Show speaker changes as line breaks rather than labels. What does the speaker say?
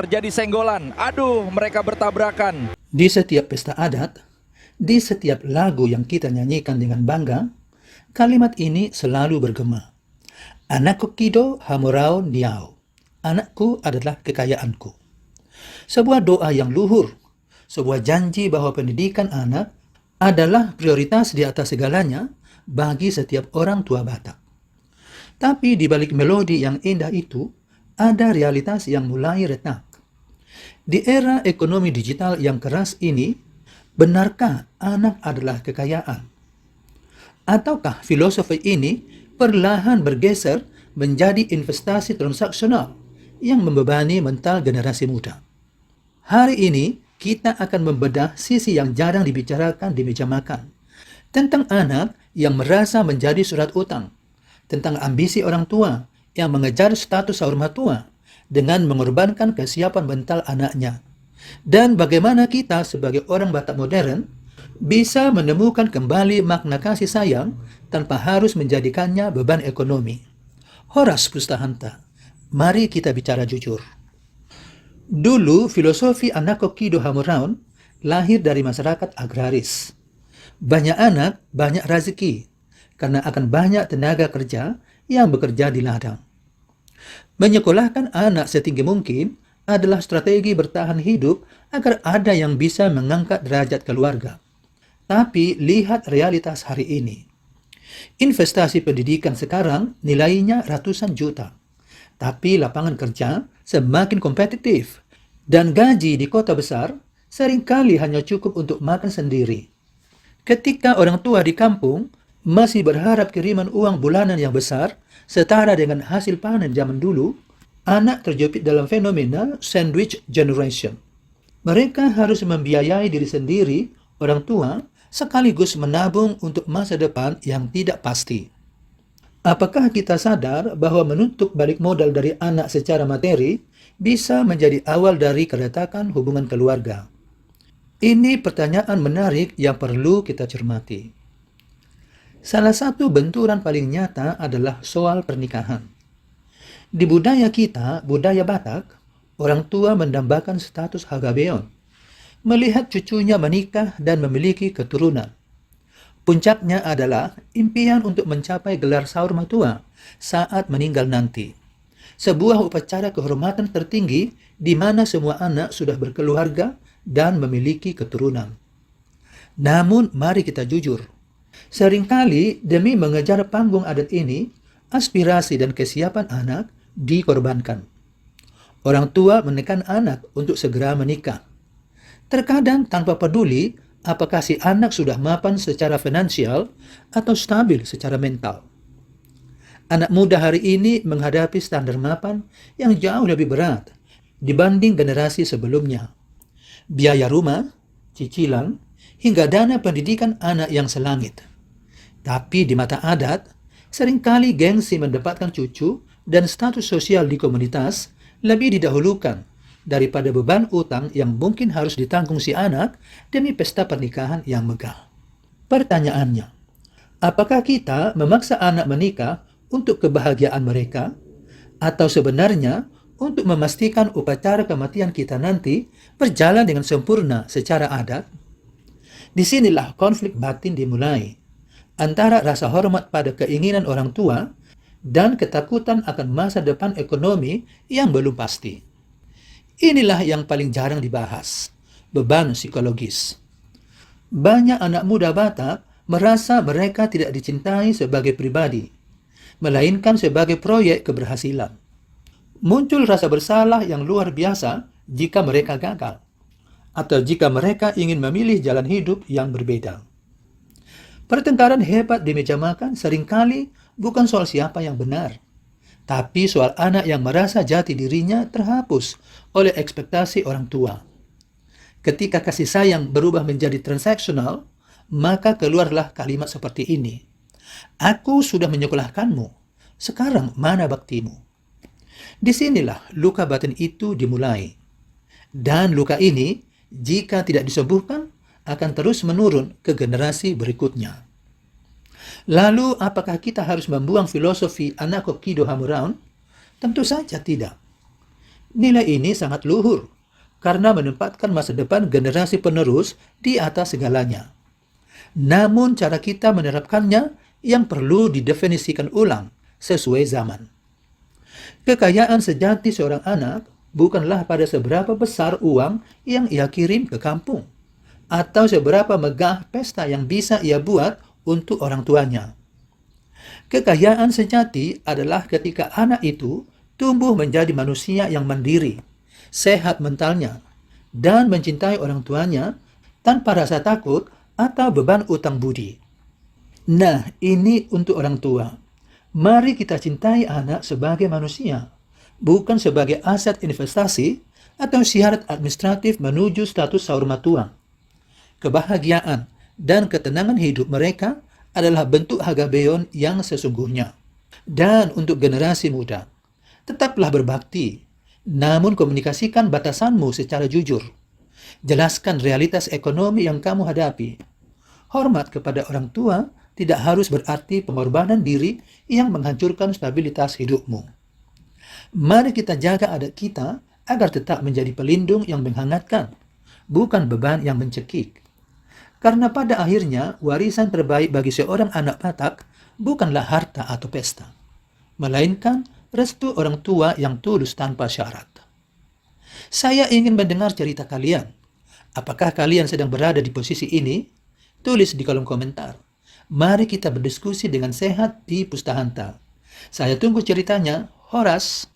terjadi senggolan. Aduh, mereka bertabrakan.
Di setiap pesta adat, di setiap lagu yang kita nyanyikan dengan bangga, kalimat ini selalu bergema. Anakku kido hamurao niao. Anakku adalah kekayaanku. Sebuah doa yang luhur, sebuah janji bahwa pendidikan anak adalah prioritas di atas segalanya bagi setiap orang tua Batak. Tapi di balik melodi yang indah itu, ada realitas yang mulai retak. Di era ekonomi digital yang keras ini, benarkah anak adalah kekayaan? Ataukah filosofi ini perlahan bergeser menjadi investasi transaksional yang membebani mental generasi muda? Hari ini, kita akan membedah sisi yang jarang dibicarakan di meja makan. Tentang anak yang merasa menjadi surat utang. Tentang ambisi orang tua yang mengejar status hormat tua dengan mengorbankan kesiapan mental anaknya. Dan bagaimana kita sebagai orang Batak modern bisa menemukan kembali makna kasih sayang tanpa harus menjadikannya beban ekonomi. Horas Pustahanta, mari kita bicara jujur. Dulu, filosofi Anako Kido Hamuraun lahir dari masyarakat agraris. Banyak anak, banyak rezeki, karena akan banyak tenaga kerja yang bekerja di ladang. Menyekolahkan anak setinggi mungkin adalah strategi bertahan hidup agar ada yang bisa mengangkat derajat keluarga. Tapi lihat realitas hari ini. Investasi pendidikan sekarang nilainya ratusan juta. Tapi lapangan kerja semakin kompetitif dan gaji di kota besar seringkali hanya cukup untuk makan sendiri. Ketika orang tua di kampung masih berharap kiriman uang bulanan yang besar setara dengan hasil panen zaman dulu, anak terjepit dalam fenomena sandwich generation. Mereka harus membiayai diri sendiri, orang tua, sekaligus menabung untuk masa depan yang tidak pasti. Apakah kita sadar bahwa menuntut balik modal dari anak secara materi bisa menjadi awal dari keretakan hubungan keluarga? Ini pertanyaan menarik yang perlu kita cermati. Salah satu benturan paling nyata adalah soal pernikahan. Di budaya kita, budaya Batak, orang tua mendambakan status hagabeon, melihat cucunya menikah dan memiliki keturunan. Puncaknya adalah impian untuk mencapai gelar saur matua saat meninggal nanti. Sebuah upacara kehormatan tertinggi di mana semua anak sudah berkeluarga dan memiliki keturunan. Namun mari kita jujur, seringkali demi mengejar panggung adat ini, aspirasi dan kesiapan anak dikorbankan. Orang tua menekan anak untuk segera menikah. Terkadang tanpa peduli apakah si anak sudah mapan secara finansial atau stabil secara mental. Anak muda hari ini menghadapi standar mapan yang jauh lebih berat dibanding generasi sebelumnya. Biaya rumah, cicilan, hingga dana pendidikan anak yang selangit. Tapi di mata adat, seringkali gengsi mendapatkan cucu dan status sosial di komunitas lebih didahulukan daripada beban utang yang mungkin harus ditanggung si anak demi pesta pernikahan yang megah. Pertanyaannya, apakah kita memaksa anak menikah untuk kebahagiaan mereka, atau sebenarnya untuk memastikan upacara kematian kita nanti berjalan dengan sempurna secara adat? Disinilah konflik batin dimulai, antara rasa hormat pada keinginan orang tua dan ketakutan akan masa depan ekonomi yang belum pasti. Inilah yang paling jarang dibahas, beban psikologis. Banyak anak muda Batak merasa mereka tidak dicintai sebagai pribadi, melainkan sebagai proyek keberhasilan. Muncul rasa bersalah yang luar biasa jika mereka gagal, atau jika mereka ingin memilih jalan hidup yang berbeda. Pertengkaran hebat di meja makan seringkali bukan soal siapa yang benar, tapi soal anak yang merasa jati dirinya terhapus oleh ekspektasi orang tua. Ketika kasih sayang berubah menjadi transaksional, maka keluarlah kalimat seperti ini. Aku sudah menyekolahkanmu, sekarang mana baktimu? Disinilah luka batin itu dimulai. Dan luka ini, jika tidak disembuhkan, akan terus menurun ke generasi berikutnya. Lalu, apakah kita harus membuang filosofi Anako Kido Hamuraun? Tentu saja tidak. Nilai ini sangat luhur karena menempatkan masa depan generasi penerus di atas segalanya. Namun cara kita menerapkannya yang perlu didefinisikan ulang sesuai zaman. Kekayaan sejati seorang anak bukanlah pada seberapa besar uang yang ia kirim ke kampung, atau seberapa megah pesta yang bisa ia buat untuk orang tuanya. Kekayaan sejati adalah ketika anak itu tumbuh menjadi manusia yang mandiri, sehat mentalnya, dan mencintai orang tuanya tanpa rasa takut atau beban utang budi. Nah, ini untuk orang tua. Mari kita cintai anak sebagai manusia, bukan sebagai aset investasi atau syarat administratif menuju status saurmatuang. Kebahagiaan dan ketenangan hidup mereka adalah bentuk harga beyon yang sesungguhnya. Dan untuk generasi muda, tetaplah berbakti, namun komunikasikan batasanmu secara jujur. Jelaskan realitas ekonomi yang kamu hadapi. Hormat kepada orang tua tidak harus berarti pengorbanan diri yang menghancurkan stabilitas hidupmu. Mari kita jaga adat kita agar tetap menjadi pelindung yang menghangatkan, bukan beban yang mencekik. Karena pada akhirnya warisan terbaik bagi seorang anak Batak bukanlah harta atau pesta, melainkan restu orang tua yang tulus tanpa syarat. Saya ingin mendengar cerita kalian. Apakah kalian sedang berada di posisi ini? Tulis di kolom komentar. Mari kita berdiskusi dengan sehat di Pustahanta. Saya tunggu ceritanya. Horas.